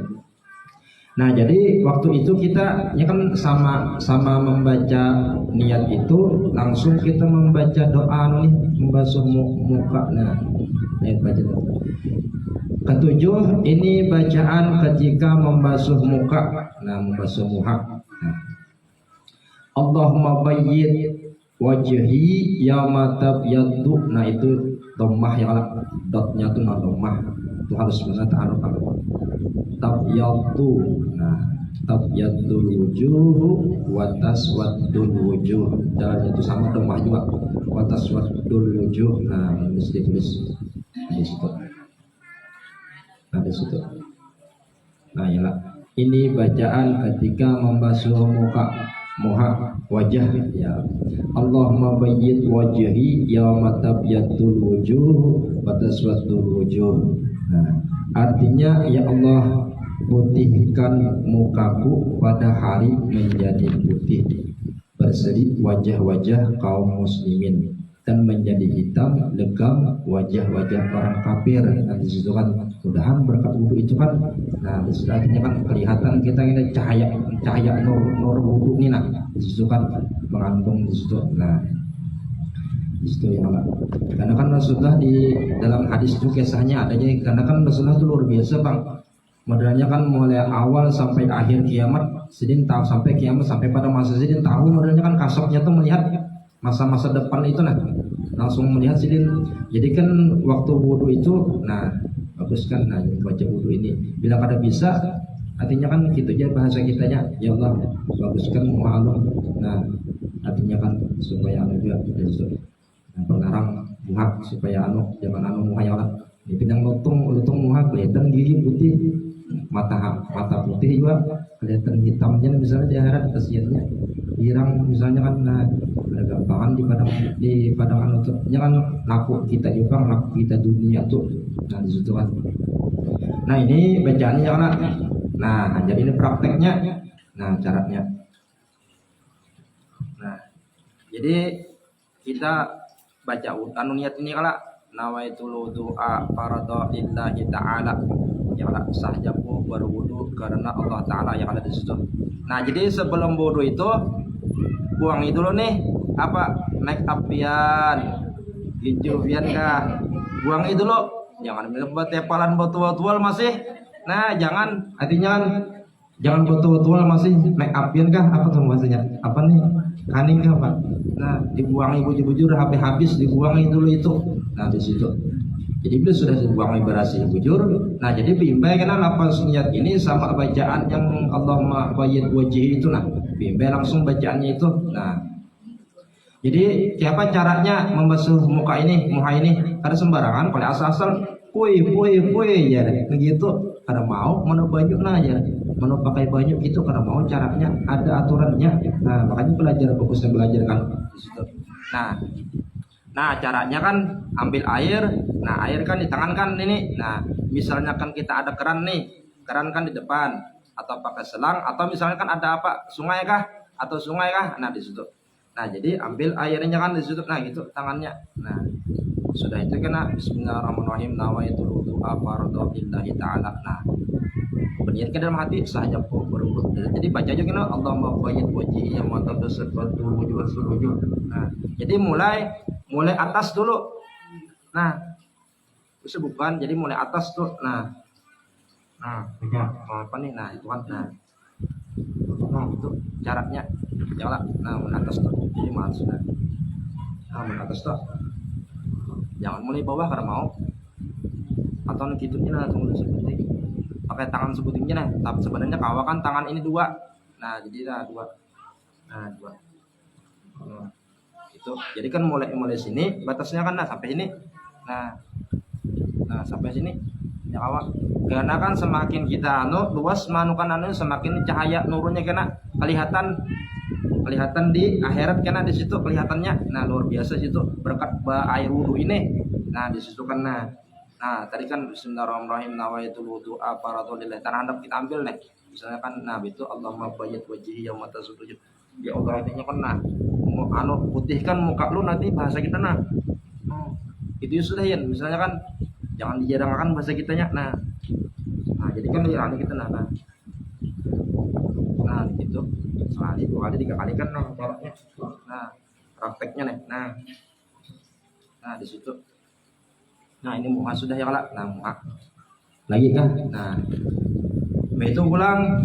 Nah, jadi waktu itu kita ya kan sama membaca niat itu langsung kita membaca doa nih, membasuh muka. Nah, baca doa. Ketujuh, ini bacaan ketika membasuh muka. Nah, membasuh muka. Nah. Allahumma bayyid wajhi yauma tabyaddu. Nah, itu dhammah ya, dotnya tuh dhammah. Itu harus benar ta'aruf. Tabyaddu. Nah, tabyaddul wujuh wa taswaddul wujuh. Dalnya itu sama dhammah juga. Wa taswaddul wujuh. Nah, mesti ditulis di situ. Nah, di situ. Nah, yalah. Ini bacaan ketika membasuh muka wajah ya. Allahumma bayyid wajhi yauma tabyaddul wujuh wa taswaddul wujuh. Nah, artinya ya Allah, putihkan mukaku pada hari menjadi putih, berseri wajah-wajah kaum muslimin, dan menjadi hitam legam wajah-wajah orang kafir. Nah, di situ kan mudahan berkat wudhu itu kan, nah di situ artinya kan kelihatan kita ini cahaya nur wudhu ini. Nah, di situ kan mengandung di situ. Nah, di situ ya Allah. Karena kan Rasulullah di dalam hadis itu kisahnya adanya, karena kan Rasulullah itu luar biasa bang. Modelnya kan mulai awal sampai akhir kiamat, sidin tahu sampai kiamat sampai pada masa sidin tahu modelnya kan kasoknya tuh melihat masa-masa depan itu. Nah, langsung melihat sidin. Jadi kan waktu wudhu itu, nah bagus kan, nah baca wudhu ini bila kada bisa, artinya kan gitu aja bahasa kitanya, ya Allah baguskan mu'alum. Nah, artinya kan supaya anu juga gitu. Nah, pengarang muhak supaya anu jangan anu muhayalah. Di bidang lutung muhak kelihatan gigi putih, mata putih juga kelihatan hitamnya, misalnya di akhirat kasihannya hirang misalnya kan. Nah, ada gampangan di padang anu tuh jangan laku kita juga, laku kita dunia tuh. Nah, di situ kan. Nah, ini bacaannya kan. Nah, jadi ini prakteknya. Nah, caranya. Nah, jadi kita baca anu niat ini kala nawaitul du'a farada lillahi ta'ala. Ya kala sahjaku berwudu karena Allah Ta'ala yang ada di situ. Nah, jadi sebelum wudu itu buang itu dulu nih apa make up-ian, hijau-ian kah. Buang itu dulu. Jangan bilang buat tepalan botol-botol masih. Nah, jangan, artinya kan jangan botol-botol masih make up-ian kah, apa tuh bahasanya? Apa nih? Kaning kah, Pak? Nah, dibuangi bujur-bujur habis dibuangi dulu itu. Nah, di situ. Jadi bila sudah dibuangi berasi bujur, nah jadi bimbai karena lafaz niat ini sama bacaan yang Allahumma bayyid wajhi itu. Nah, bimbai langsung bacaannya itu. Nah, jadi siapa caranya membasuh muka ini? Kada sembarangan, kalau asal-asal puy ya begitu. Kada mau mana baju nah aja. Mana pakai baju itu kada mau, caranya ada aturannya. Nah, makanya bagusnya belajar kan di situ. Nah, caranya kan ambil air. Nah, air kan di tangan kan ini. Nah, misalnya kan kita ada keran nih. Keran kan di depan atau pakai selang, atau misalnya kan ada apa? Sungai kah? Nah, di situ. Nah, jadi ambil airnya kan di situ. Nah, gitu tangannya. Nah, sudah itu kena bismillahirrahmanirrahim nawaitul du'a faradallahi ta'ala. Nah, berniat ke dalam hati saja berwudu. Jadi baca aja kena Allahumma bayyid wajhi ya ma tabassatul wujuh wasurujuh. Nah, jadi mulai atas dulu. Nah, itu bukan, jadi mulai atas tuh. Nah, apa nih? Nah, itu kan. Nah, itu caranya. Jangan. Nah, atas tuh. Jadi maaf sudah. Nah, atas tuh. Jangan mulai bawah karena mau. Atau gitunya nah, tunggu seperti pakai tangan sebutingnya nah. Tapi sebenarnya kawa kan tangan ini dua. Nah, jadi dua. Nah, dua. Itu jadi kan mulai sini batasnya kan sampai sini. Nah sampai sini ya awak, karena kan semakin kita luas manukan semakin cahaya nurunnya kena kelihatan di akhirat kena di situ kelihatannya. Nah, luar biasa situ berkat air wudu ini. Nah, di situ kan. Nah, Nah, tadi kan bismillahirrahmanirrahim nawaitul wudu'a faradhulillah. Tanah handap kita ambil nih. Misalnya kan nah itu Allahumma bayyid wajhi yauma tasudud. Ya Allah artinya kan nah putihkan muka lu nanti bahasa kita nah. Itu ya sudah ya. Misalnya kan jangan dijarangkan bahasa kitanya. Nah. Nah, jadi kan ya kita nah. Nah, gitu. Sekali, dua kali, tiga kali kan nah caranya. Nah, prakteknya nih. Nah, di situ. Nah, ini muka sudah ya kalak. Nah, muka. Lagi kan? Nah, itu pulang.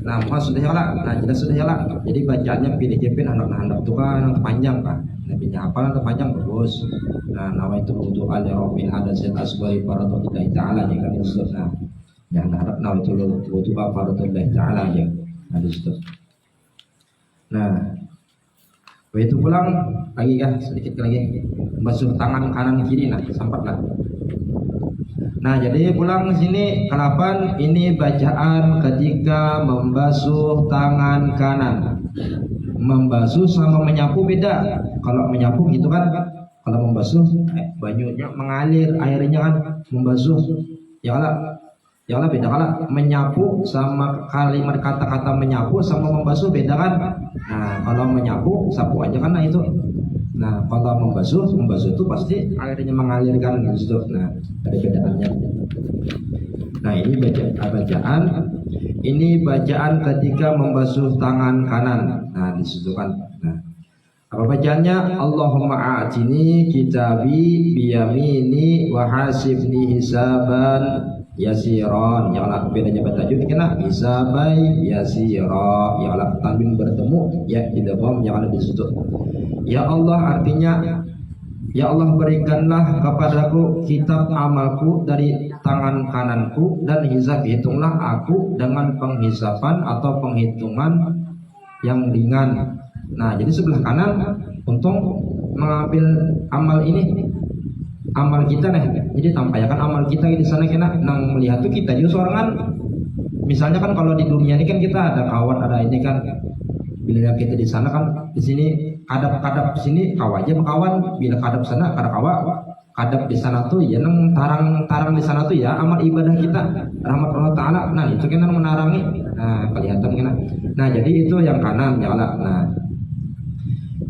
Nah, muka sudah ya kalak. Nah, jelas sudah ya kalak. Jadi bacaannya pilih-pilih anak-anak itu kan panjang kan. Nabinya apa kan panjang bagus. Nah, nama itu untuk al-Rabbil hadasil asbai faradhullahi ta'ala ya kan itu. Nah, yang harap nama itu untuk faradhullahi ta'ala ya. Nah, di situ. Nah, itu pulang lagi kan sedikit lagi basuh tangan kanan kiri nah sampatlah. Nah, jadi pulang sini ke-8 ini bacaan ketika membasuh tangan kanan. Membasuh sama menyapu beda. Kalau menyapu gitu kan, kalau membasuh banyunya mengalir, airnya kan membasuh. Ya Allah beda kalau menyapu sama kalimat kata-kata menyapu sama membasuh beda kan. Nah, kalau menyapu sapu aja kan nah itu. Nah, kalau membasuh itu pasti airnya mengalirkan gitu. Nah, ada bedaannya. Nah, ini bacaan. Ini bacaan ketika membasuh tangan kanan. Nah, di situ kan. Nah, apa bacaannya? Allahumma a'tini kitabi biyamini wa hasibni hisaban yasiron. Ya Allah, bedanya baca tajwid kena hisabai yasira. Ya Allah, tanwin bertemu ya idgham ya Allah di situ. Ya Allah artinya ya Allah berikanlah kepadaku kitab amalku dari tangan kananku dan hitunglah aku dengan penghisapan atau penghitungan yang ringan. Nah, jadi sebelah kanan untung mengambil amal ini amal kita nih. Jadi tampakkan amal kita di sana kena nang melihat tuh kita juga sorangan. Misalnya kan kalau di dunia ini kan kita ada kawan ada ini kan. Bila kita di sana kan di sini kadap-kadap sini kawaja kawan, bila kadap sana kadap di sana tuh ya nang tarang di sana tuh ya amal ibadah kita rahmat Allah Taala. Nah, itu kan menarangi. Nah, kelihatan kan. Nah, jadi itu yang kanan ya Allah. Nah,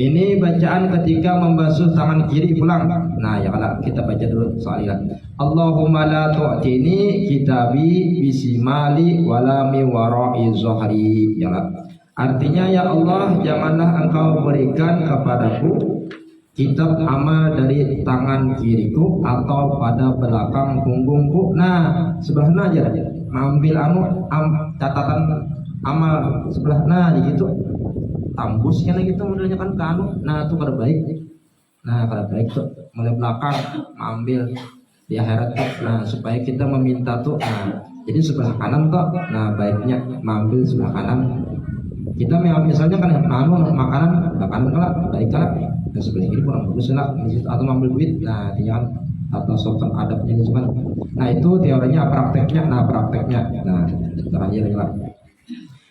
ini bacaan ketika membasuh tangan kiri pulang. Nah, ya Allah kita baca dulu soalnya. Allahumma la tu'tini kitabi bisimali wala mi wara'i zuhri. Ya Allah. Artinya ya Allah janganlah engkau berikan kepadaku kitab amal dari tangan kiriku atau pada belakang punggungku. Nah, sebelahnya aja ambil catatan amal sebelah nah gitu. Tambusnya gitu modelnya kan kanu. Nah, itu kada baik. Nah, kada baik tuh mulai belakang ambil di akhirat tuh. Nah, supaya kita meminta tuh nah, jadi sebelah kanan tuh. Nah, baiknya mengambil sebelah kanan. Kita misalnya kan makanan kalau baik kalau dan sebelah kiri kurang bagus lah atau mengambil duit. Nah, dia kan atau sopan adabnya gitu kan. Nah, itu teorinya prakteknya. Nah, terakhir lah.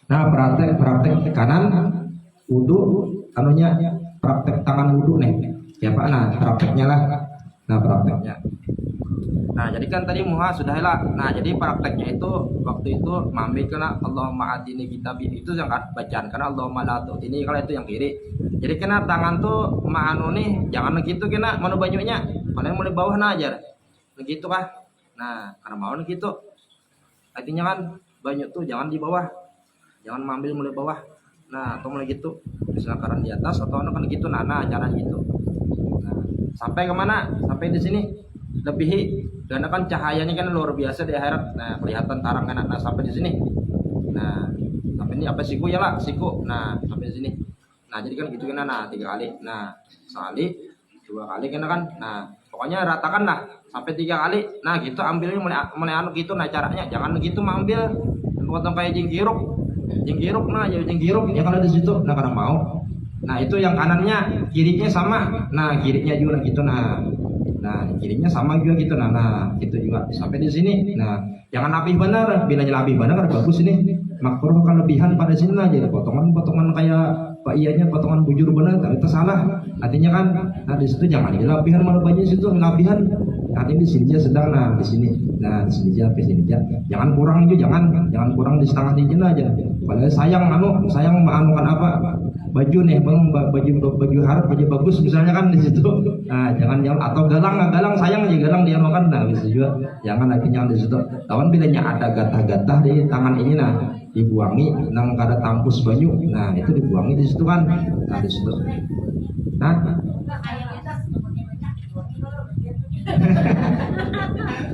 Nah, praktek kanan wudu anunya praktek tangan wudu nih. Siapa? Nah, prakteknya lah. Nah, prakteknya. Nah, jadi kan tadi muha sudah lah. Nah, jadi prakteknya itu waktu itu mambil kena Allahumma atini kitab itu yang bacaan karena Allahumma la ini kalau itu yang kiri. Jadi kena tangan tuh ma'anu nih jangan begitu kena mana banyunya. Kalian mulai bawah nah aja. Begitu kah? Nah, karena mau gitu. Artinya kan banyak tuh jangan di bawah. Jangan mengambil mulai bawah. Nah, atau mulai gitu. Misalnya karena di atas atau kan gitu nah cara gitu. Nah, sampai kemana? Sampai di sini. Lebihi karena kan cahayanya kan luar biasa di akhirat. Nah, kelihatan tarang kan. Nah, sampai di sini. Nah, sampai ini apa siku ya lah, siku. Nah, sampai di sini. Nah, jadi kan gitu kan nah 3 kali. Nah, sekali, 2 kali kan. Nah, pokoknya ratakan lah sampai 3 kali. Nah, gitu ambilnya mulai anu gitu nah caranya. Jangan begitu mengambil potong kayak jengkiruk. Nah, ya jengkiruk ya kalau di situ. Nah, karena mau. Nah, itu yang kanannya, kirinya sama. Nah, kirinya juga gitu nah kirinya sama juga gitu nah gitu juga sampai di sini. Nah, jangan lebih benar, bila lebih benar kan bagus ini makruh kan lebihan pada sini aja potongan kayak pak iyanya potongan bujur benar tapi itu salah artinya kan. Nah, di situ jangan lebihan malah banyak situ lebihan Nah ini di sini aja sedang, nah di sini, nah di sini aja, di sini aja. Jangan kurang itu, jangan kurang di setengah digit aja. Padahal sayang kan apa? Baju nih, baju harap, baju bagus misalnya kan di situ. Nah jangan atau galang sayang aja galang dia makan, nah bisa juga. Jangan lagi jangan di situ. Tawan bilanya ada gatah-gatah di tangan ini, nah dibuangi, nang kada tampus baju, nah itu dibuangi di situ kan, nah di situ. Nah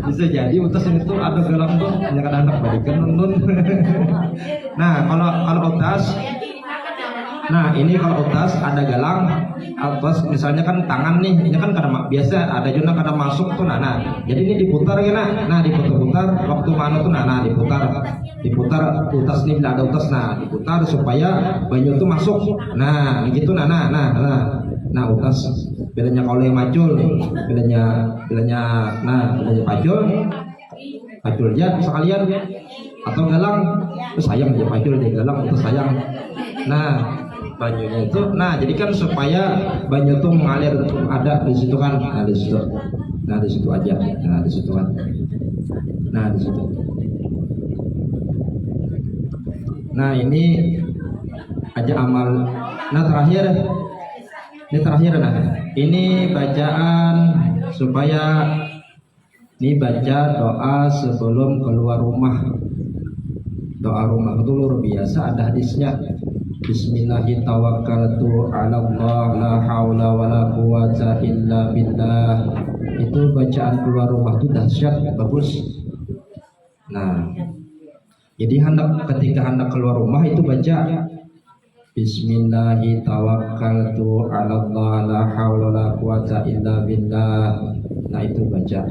bisa jadi utas itu ada galang tuh, yang kadang-kadang balikan nonton. Nah kalau utas, nah ini kalau utas ada galang, utas misalnya kan tangan nih, ini kan kadang biasa ada juga kadang masuk tuh, nah jadi ini diputar ya nah diputar waktu mana tuh, nah diputar utas nih bila ada utas, nah diputar supaya banyu tuh masuk, nah gitu, nah utas bilanya kalau yang macul, bilanya pacul aja sekalian, atau galang, terus sayang aja pacul deh galang itu sayang, nah banyunya itu, nah jadi kan supaya banyu itu mengalir ada di situ kan, nah di situ aja, nah di situ kan, nah di situ. Nah ini aja amal. Nah terakhir nah ini bacaan supaya ini baca doa sebelum keluar rumah. Doa rumah itu luar biasa, ada hadisnya. Bismillahirrahmanirrahim, tawakkaltu 'ala Allah, la haula wala quwwata illa billah. Itu bacaan keluar rumah itu dahsyat, bagus. Nah, jadi ketika hendak keluar rumah itu baca Bismillahirrahmanirrahim, tawakkaltu 'ala Allah, la haula wala quwwata illa billah. Nah itu baca.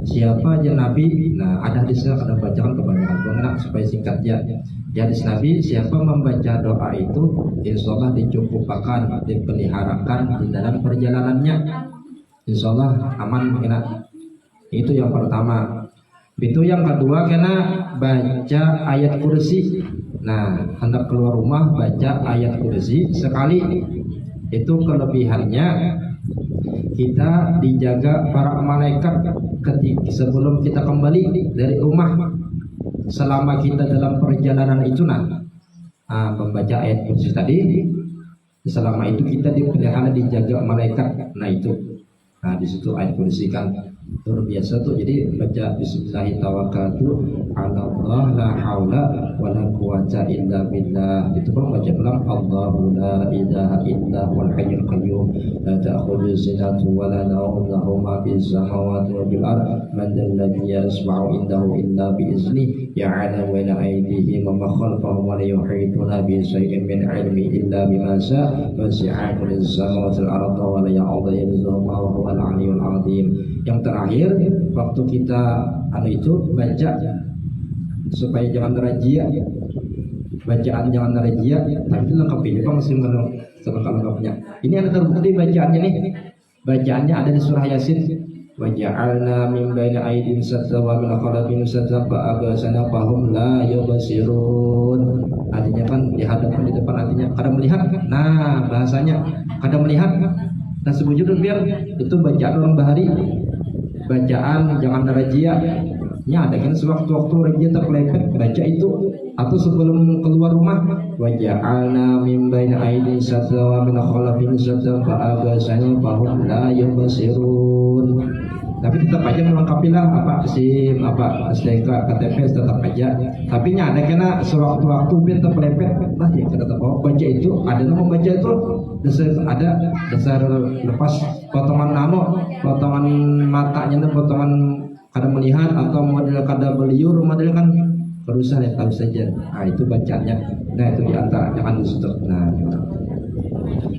Siapa aja Nabi? Nah ada hadisnya, ada bacaan kebanyakan banget supaya singkat ya. Di hadis Nabi, siapa membaca doa itu, insya Allah dicukupkan, dipeliharakan di dalam perjalanannya. Insya Allah aman kena. Itu yang pertama. Itu yang kedua kena baca ayat kursi. Nah hendak keluar rumah baca ayat kursi sekali. Itu kelebihannya, kita dijaga para malaikat ketika sebelum kita kembali dari rumah, selama kita dalam perjalanan itu membaca ayat kursi tadi, selama itu kita dipelihara dijaga malaikat. Nah itu, nah di situ ayat kursi kan luar biasa tuh. Jadi baca Bismillahirrahmanirrahim, tawakkaltu 'ala Allah, la haula wala quwwata illa billah. Itu pun baca ulang, Allahu la ilaha illa huwal hayyul qayyum, la ta'khudhuhu sinatun wa la nawm, lahu ma fis samawati wa fil ardh, man dhal ladzi yashfa'u indahu illa bi idznihi, ya'lamu bayna aydihim wa ma khalfahum wa la yuhituna bi shay'in min 'ilmihi illa bima sha'a, wasi'a kursiyuhu samawati wal ardh wa la ya'uduhu hifdhuhuma wa huwal 'aliyyul 'azim. Yang terakhir, waktu kita itu baca supaya jangan rajia, bacaan jangan rajia, tapi itu lengkapnya Pak, masih lengkapnya. Ini ada terbukti bacaannya nih, bacaannya ada di surah Yasin. Waja'alna min baini aydihim sadda wa min khalfihim sadda fa aghsana fahum la yubsirun. Artinya kan dihadapkan di depan, artinya kada melihat. Nah bahasanya kada melihat. Nah sebujur biar itu bacaan orang bahari, bacaan jangan rajia. Nya ada kan sewaktu-waktu rajia terpelepet baca itu, atau sebelum keluar rumah, waja'alna min baini aydihim sadda wa min khalfihim sadda fa aghsana fahum la yubsirun. Tapi tetap aja melengkapi lah apa SIM, apa STNK, KTP tetap aja. Tapi nya ada kena sewaktu-waktu biar terpelepet lah ya kita tetap baca itu. Ada nama baca itu dasar lepas potongan potongan matanya, potongan kada melihat, atau model kada beliur, model kan berusaha ya tahu saja. Nah itu bacanya. Nah itu diantara jangan disutur.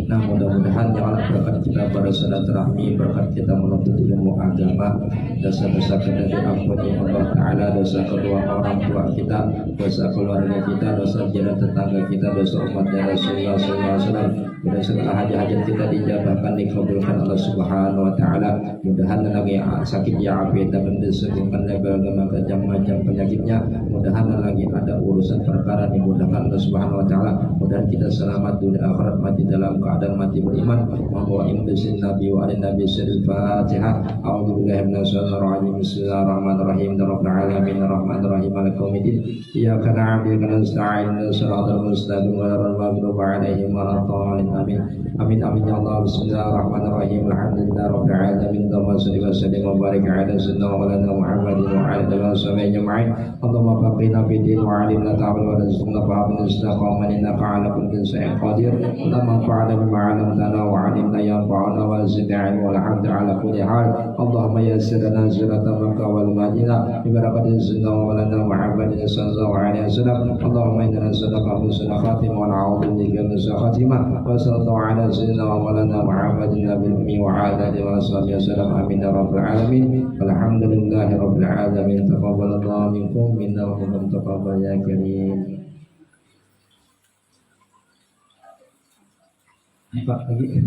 Nah mudah-mudahan jangan berkat kita bersilaturahmi, berkat kita menuntut ilmu agama, dosa-dosa kita diampuni Allah Ta'ala, dosa kedua orang tua kita, dosa keluarga kita, dosa jalan tetangga kita, dosa umat Rasulullah SAW, mudah segala hajat-hajat kita dijabahkan, dikabulkan Allah Subhanahu wa taala. Mudahan lagi sakit ya afiat dan disembuhkan dari macam-macam penyakitnya. Mudahan lagi ada urusan perkara dimudahkan Allah Subhanahu wa taala. Mudahan kita selamat dunia akhirat, mati dalam keadaan mati beriman. Membawa impian Nabi wa alin Nabi sallallahu Fatihah. A'udzubillahi minasyaitonir rajim. Bismillahirrahmanirrahim. Rabbil alamin arrahmanir rahim maliki yaumiddin. Iyyaka na'budu wa nasta'in shiratal mustaqim ghairil maghdubi 'alaihim waladdallin. Amin. Amin amin ya Allah. Bismillahirrahmanirrahim. Alhamdulillahi rabbil alamin. Allahumma shalli wa sallim wa barik 'ala sayyidina wa maulana Muhammadin wa 'ala alihi wa sahbihi ajma'in. Allahumma faqihna fid din wa 'allimna ta'wil wa rizqna fa'amna istiqamah innaka 'ala kulli shay'in qadir. Allahumma fa'alna bima 'allamtana wa 'allimna yanfa'una wa zidna 'ilman wal hamdu 'ala kulli hal. Allahumma yassir lana ziyarata Makkah wal Madinah bi barakati sayyidina wa maulana Muhammadin sallallahu alaihi wasallam. Allahumma inna nas'aluka husnal khatimah wa na'udzu bika min su'il khatimah. Wa sallallahu ala sayyidina wa maulana Muhammadin nabiyil ummi wa 'ala alihi wa sahbihi wasallam. Amin ya rabbal alamin. Alhamdulillahi rabbil alamin. Taqabbalallahu minkum minna wa minkum taqabbal ya karim. Pak lagi.